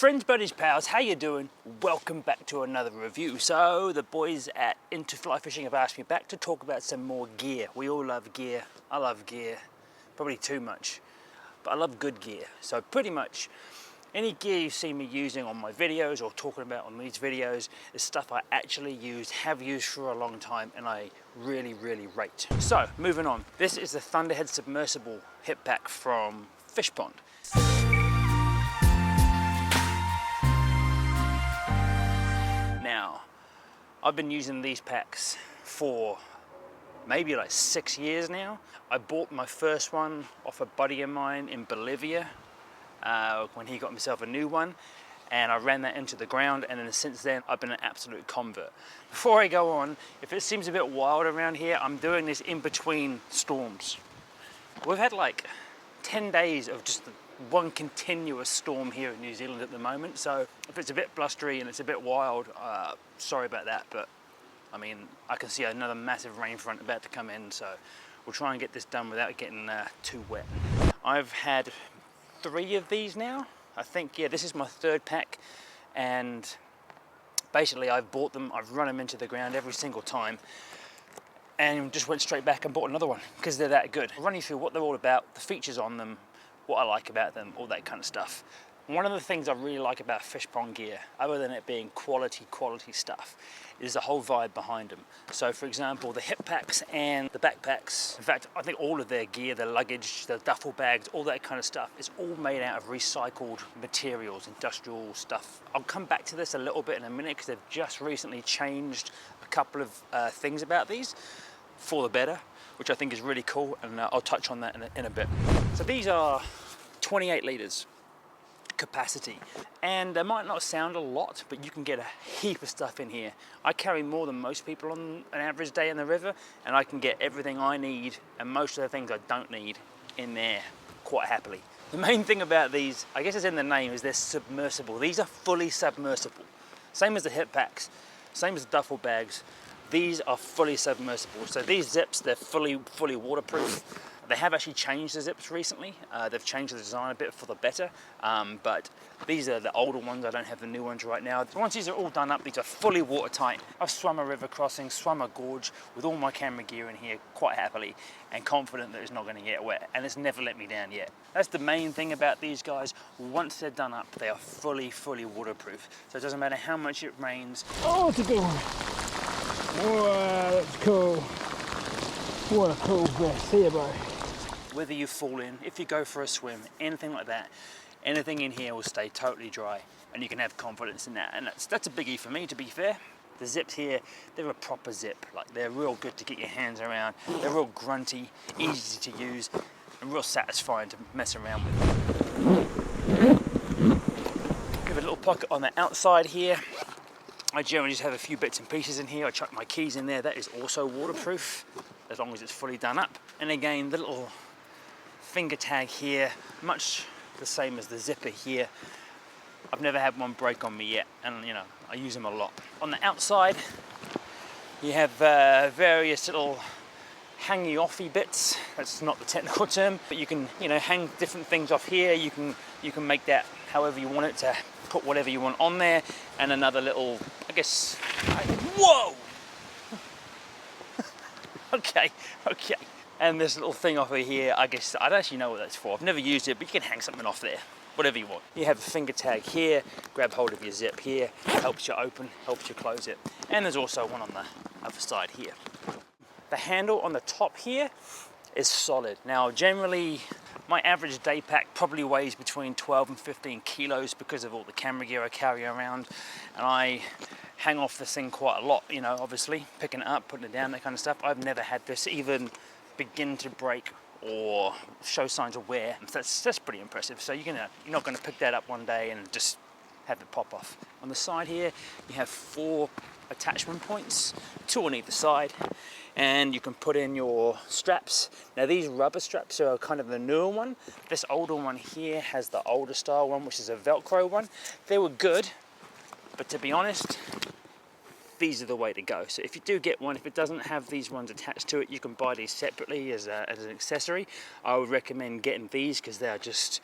Friends, buddies, pals, how you doing? Welcome back to another review. So the boys at Into Fly Fishing have asked me back to talk about some more gear. We all love gear. I love gear, probably too much, but I love good gear. So pretty much any gear you see me using on my videos or talking about on these videos is stuff I actually have used for a long time, and I really, really rate. So moving on, this is the Thunderhead Submersible hip pack from Fishpond. Now, I've been using these packs for maybe like 6 years now. I bought my first one off a buddy of mine in Bolivia when he got himself a new one, and I ran that into the ground, and then since then I've been an absolute convert. Before I go on, if it seems a bit wild around here, I'm doing this in between storms. We've had like 10 days of just one continuous storm here in New Zealand at the moment, so if it's a bit blustery and it's a bit wild, sorry about that, but I mean, I can see another massive rain front about to come in, so we'll try and get this done without getting too wet. I've had 3 of these now, I think. Yeah, this is my 3rd pack, and basically I've bought them, I've run them into the ground every single time, and just went straight back and bought another one because they're that good. I'll run you through what they're all about, the features on them, what I like about them, all that kind of stuff. One of the things I really like about Fishpond gear, other than it being quality stuff, is the whole vibe behind them. So for example, the hip packs and the backpacks, in fact, I think all of their gear, their luggage, their duffel bags, all that kind of stuff, is all made out of recycled materials, industrial stuff. I'll come back to this a little bit in a minute because they've just recently changed a couple of things about these for the better, which I think is really cool, and I'll touch on that in a bit. So these are 28 litres capacity, and they might not sound a lot, but you can get a heap of stuff in here. I carry more than most people on an average day in the river, and I can get everything I need and most of the things I don't need in there quite happily. The main thing about these, I guess it's in the name, is they're submersible. These are fully submersible. Same as the hip packs, same as the duffel bags. These are fully submersible. So these zips, they're fully waterproof. They have actually changed the zips recently. They've changed the design a bit for the better, but these are the older ones. I don't have the new ones right now. Once these are all done up, these are fully watertight. I've swum a river crossing, swum a gorge with all my camera gear in here quite happily, and confident that it's not going to get wet, and it's never let me down yet. That's the main thing about these guys. Once they're done up, they are fully waterproof. So it doesn't matter how much it rains. Oh, it's a good one. Wow, that's cool. What a cool vest. See you, bro. Whether you fall in, if you go for a swim, anything like that, anything in here will stay totally dry, and you can have confidence in that. And that's a biggie for me, to be fair. The zips here, they're a proper zip. Like, they're real good to get your hands around. They're real grunty, easy to use, and real satisfying to mess around with. Give a little pocket on the outside here. I generally just have a few bits and pieces in here. I chuck my keys in there. That is also waterproof, as long as it's fully done up. And again, the little finger tag here, much the same as the zipper here. I've never had one break on me yet, and you know, I use them a lot. On the outside, you have various little hangy-offy bits. That's not the technical term, but you can, you know, hang different things off here. You can make that however you want it to put whatever you want on there, and another little, I guess, whoa! Okay. And this little thing off of here, I guess, I don't actually know what that's for. I've never used it, but you can hang something off there, whatever you want. You have a finger tag here, grab hold of your zip here, helps you open, helps you close it. And there's also one on the other side here. The handle on the top here is solid. Now, generally, my average day pack probably weighs between 12 and 15 kilos because of all the camera gear I carry around, and I hang off this thing quite a lot, you know, obviously, picking it up, putting it down, that kind of stuff. I've never had this even begin to break or show signs of wear. That's pretty impressive. So you're not going to pick that up one day and just have it pop off. On the side here, you have 4 attachment points, 2 on either side, and you can put in your straps. Now these rubber straps are kind of the newer one. This older one here has the older style one, which is a Velcro one. They were good, but to be honest, these are the way to go. So if you do get one, if it doesn't have these ones attached to it, you can buy these separately as an accessory. I would recommend getting these because they're just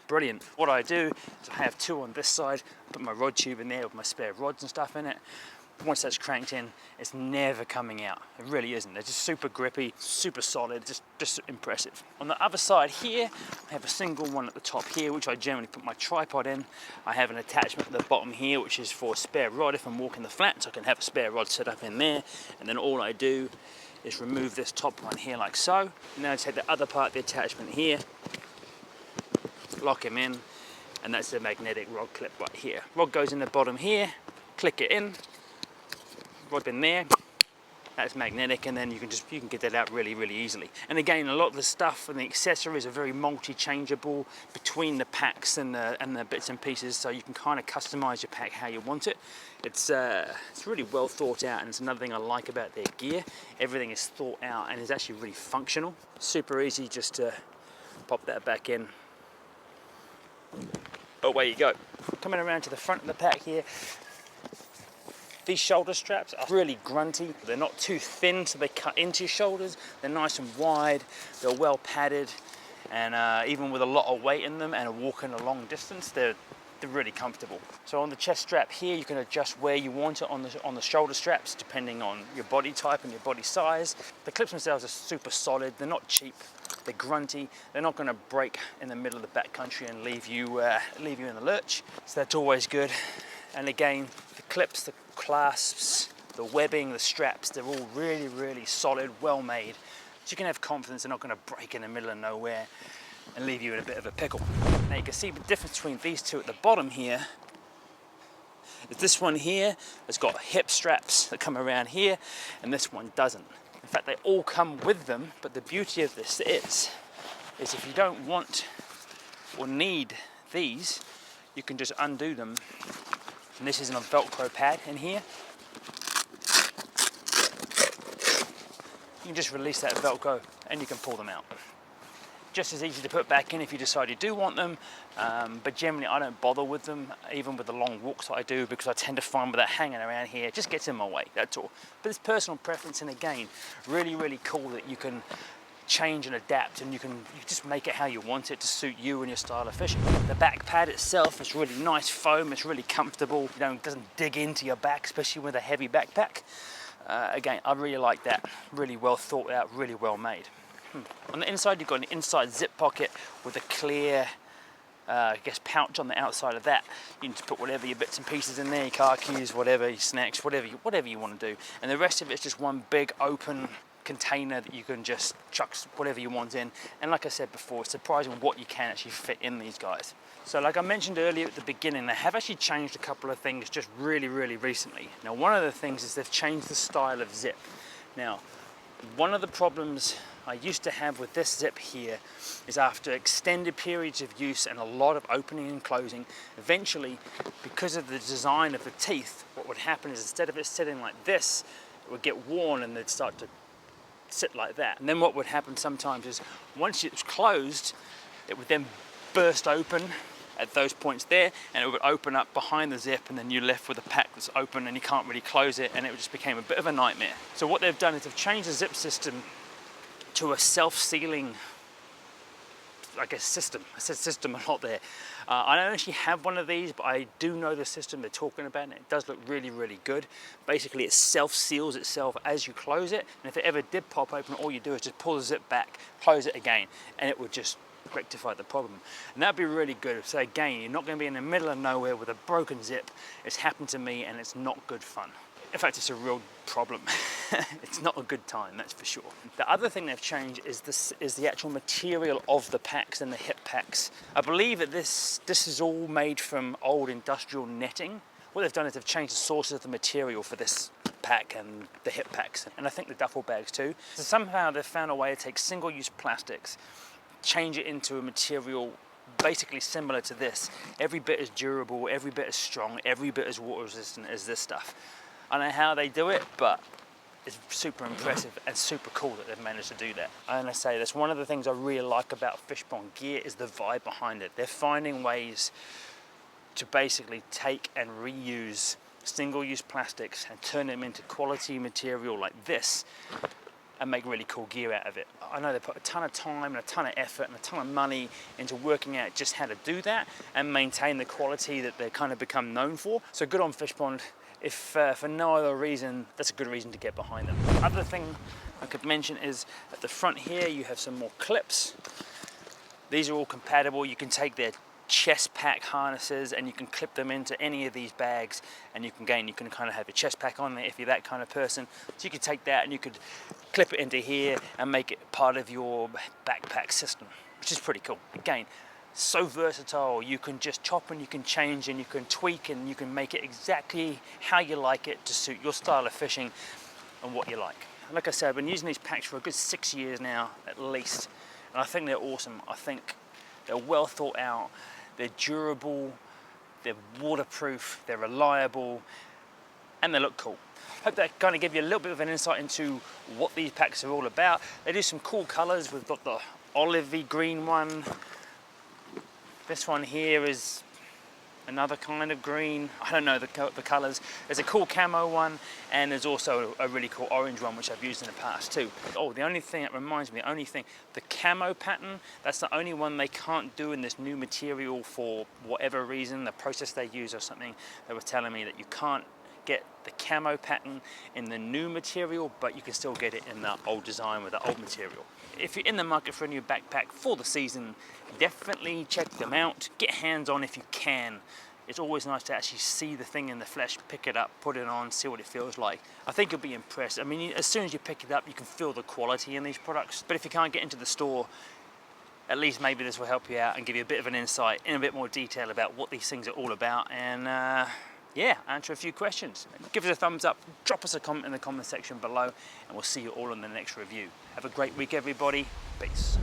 brilliant. What I do is I have two on this side, put my rod tube in there with my spare rods and stuff in it. Once that's cranked in, it's never coming out. It really isn't. They're just super grippy, super solid, just impressive. On the other side here, I have a single one at the top here, which I generally put my tripod in. I have an attachment at the bottom here, which is for a spare rod if I'm walking the flats. I can have a spare rod set up in there, and then all I do is remove this top one here like so. And then I take the other part of the attachment here, lock him in, and that's the magnetic rod clip right here. Rod goes in the bottom here, click it in, rod in there, that's magnetic, and then you can get that out really easily. And again, a lot of the stuff and the accessories are very multi-changeable between the packs and the bits and pieces, so you can kind of customize your pack how you want it. It's really well thought out, and it's another thing I like about their gear. Everything is thought out and is actually really functional. Super easy just to pop that back in. Away you go. Coming around to the front of the pack here, these shoulder straps are really grunty. They're not too thin, so they cut into your shoulders. They're nice and wide, they're well padded, and even with a lot of weight in them and walking a long distance, they're really comfortable. So on the chest strap here, you can adjust where you want it on the shoulder straps, depending on your body type and your body size. The clips themselves are super solid, they're not cheap, they're grunty, they're not gonna break in the middle of the backcountry and leave you in the lurch, so that's always good. And again, the clips, the clasps, the webbing, the straps, they're all really solid, well made. So you can have confidence they're not going to break in the middle of nowhere and leave you in a bit of a pickle. Now you can see the difference between these two at the bottom here is this one here has got hip straps that come around here, and this one doesn't. In fact, they all come with them, but the beauty of this is if you don't want or need these, you can just undo them. And this is a Velcro pad in here. You can just release that Velcro and you can pull them out. Just as easy to put back in if you decide you do want them, but generally I don't bother with them, even with the long walks that I do, because I tend to find with that hanging around here, it just gets in my way, that's all. But it's personal preference, and again, really cool that you can change and adapt, and you can just make it how you want it to suit you and your style of fishing. The back pad itself is really nice foam, it's really comfortable, it doesn't dig into your back, especially with a heavy backpack. Again, I really like that, really well thought out, really well made. On the inside, you've got an inside zip pocket with a clear pouch on the outside of that. You can just put whatever your bits and pieces in there, your car keys, whatever, your snacks, whatever you want to do. And the rest of it's just one big open container that you can just chuck whatever you want in. And like I said before, it's surprising what you can actually fit in these guys. So like I mentioned earlier at the beginning, they have actually changed a couple of things just really recently. Now, one of the things is they've changed the style of zip. Now, one of the problems I used to have with this zip here is after extended periods of use and a lot of opening and closing, eventually, because of the design of the teeth, what would happen is instead of it sitting like this, it would get worn and they'd start to sit like that. And then what would happen sometimes is once it's closed, it would then burst open at those points there, and it would open up behind the zip, and then you're left with a pack that's open and you can't really close it, and it just became a bit of a nightmare. So what they've done is they've changed the zip system to a self-sealing, I guess, system. I said system a lot there. I don't actually have one of these, but I do know the system they're talking about, and it does look really good. Basically, it self-seals itself as you close it, and if it ever did pop open, all you do is just pull the zip back, close it again, and it would just rectify the problem. And that'd be really good. So again, you're not going to be in the middle of nowhere with a broken zip. It's happened to me, and it's not good fun. In fact, it's a real problem. It's not a good time, that's for sure. The other thing they've changed is the actual material of the packs and the hip packs. I believe that this is all made from old industrial netting. What they've done is they've changed the sources of the material for this pack and the hip packs, and I think the duffel bags too. So somehow they've found a way to take single-use plastics, change it into a material basically similar to this. Every bit as durable, every bit as strong, every bit as water resistant as this stuff. I don't know how they do it, but it's super impressive and super cool that they've managed to do that. And I say that's one of the things I really like about Fishpond gear is the vibe behind it. They're finding ways to basically take and reuse single-use plastics and turn them into quality material like this and make really cool gear out of it. I know they put a ton of time and a ton of effort and a ton of money into working out just how to do that and maintain the quality that they kind of become known for. So good on Fishpond. If for no other reason, that's a good reason to get behind them. Other thing I could mention is at the front here, you have some more clips. These are all compatible. You can take their chest pack harnesses and you can clip them into any of these bags, and you can kind of have a chest pack on there if you're that kind of person. So you could take that and you could clip it into here and make it part of your backpack system, which is pretty cool. Again, so versatile. You can just chop and you can change and you can tweak and you can make it exactly how you like it to suit your style of fishing and what you like. Like I said, I've been using these packs for a good 6 years now at least, and I think they're awesome. I think they're well thought out, they're durable, they're waterproof, they're reliable, and they look cool. Hope that kind of give you a little bit of an insight into what these packs are all about. They do some cool colors. We've got the olivey green one. This one here is another kind of green. I don't know the colors. There's a cool camo one, and there's also a really cool orange one, which I've used in the past too. Oh, the only thing that reminds me, the camo pattern, that's the only one they can't do in this new material for whatever reason, the process they use or something. They were telling me that you can't get the camo pattern in the new material, but you can still get it in the old design with the old material. If you're in the market for a new backpack for the season, definitely check them out. Get hands on if you can. It's always nice to actually see the thing in the flesh, pick it up, put it on, see what it feels like. I think you'll be impressed. I mean, as soon as you pick it up, you can feel the quality in these products. But if you can't get into the store, at least maybe this will help you out and give you a bit of an insight in a bit more detail about what these things are all about, and yeah, answer a few questions. Give us a thumbs up, drop us a comment in the comment section below, and we'll see you all in the next review. Have a great week, everybody. Peace.